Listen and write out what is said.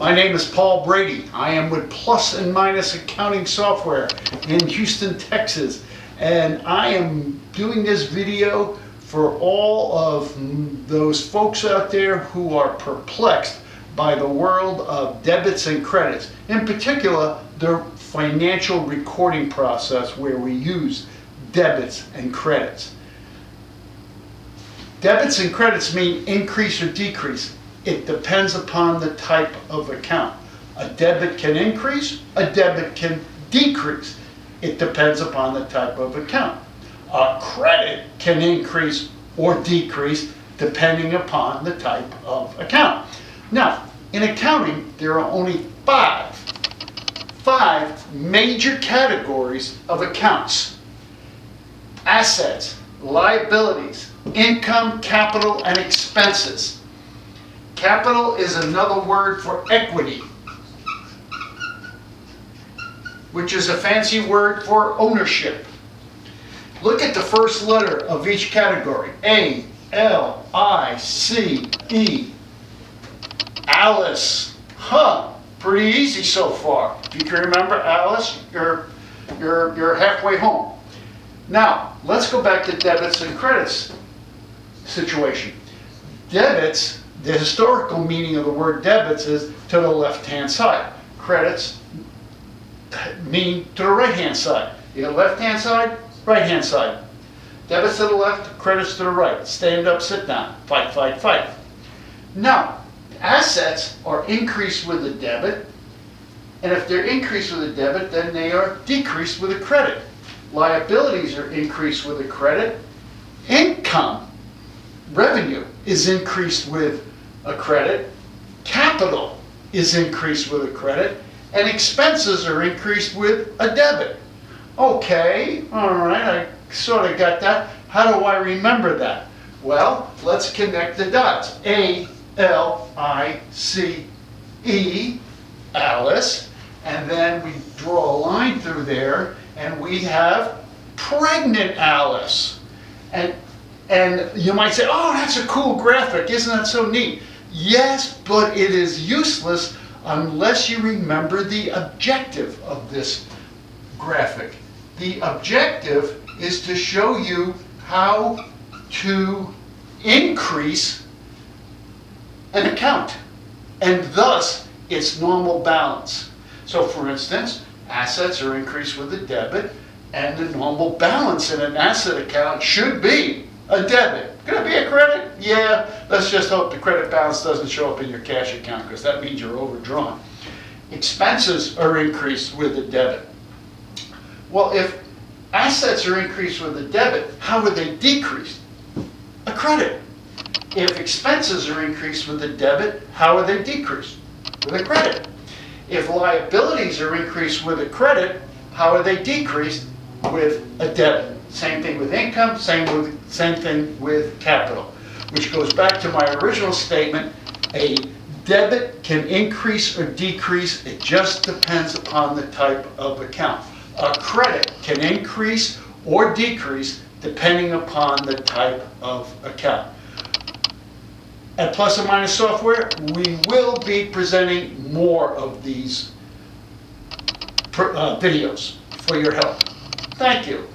My name is Paul Brady. I am with Plus and Minus Accounting Software in Houston, Texas. And I am doing this video for all of those folks out there who are perplexed by the world of debits and credits. In particular, the financial recording process where we use debits and credits. Debits and credits mean increase or decrease. It depends upon the type of account. A debit can increase, a debit can decrease. It depends upon the type of account. A credit can increase or decrease depending upon the type of account. Now, in accounting, there are only five major categories of accounts: assets, liabilities, income, capital, and expenses. Capital is another word for equity, which is a fancy word for ownership. Look at the first letter of each category. A, L, I, C, E. Alice. Pretty easy so far. If you can remember Alice, you're halfway home. Now, let's go back to debits and credits situation. Debits, the historical meaning of the word debits is to the left-hand side. Credits mean to the right-hand side. You got left-hand side, right-hand side. Debits to the left, credits to the right. Stand up, sit down. Fight, fight, fight. Now, assets are increased with a debit, and if they're increased with a debit, then they are decreased with a credit. Liabilities are increased with a credit. Income, revenue, is increased with a credit. Capital is increased with a credit. And expenses are increased with a debit. Okay, all right, I sort of got that. How do I remember that? Well, let's connect the dots. A, L, I, C, E, Alice. And then we draw a line through there, and we have pregnant Alice. And you might say, oh, that's a cool graphic. Isn't that so neat? Yes, but it is useless unless you remember the objective of this graphic. The objective is to show you how to increase an account, and thus its normal balance. So for instance, assets are increased with a debit, and the normal balance in an asset account should be a debit. Could it be a credit? Yeah, let's just hope the credit balance doesn't show up in your cash account, because that means you're overdrawn. Expenses are increased with a debit. Well, if assets are increased with a debit, how are they decreased? A credit. If expenses are increased with a debit, how are they decreased? With a credit. If liabilities are increased with a credit, how are they decreased? With a debit. Same thing with income, same thing with capital. Which goes back to my original statement, a debit can increase or decrease, it just depends upon the type of account. A credit can increase or decrease depending upon the type of account. At Plus and Minus Software, we will be presenting more of these videos for your help. Thank you.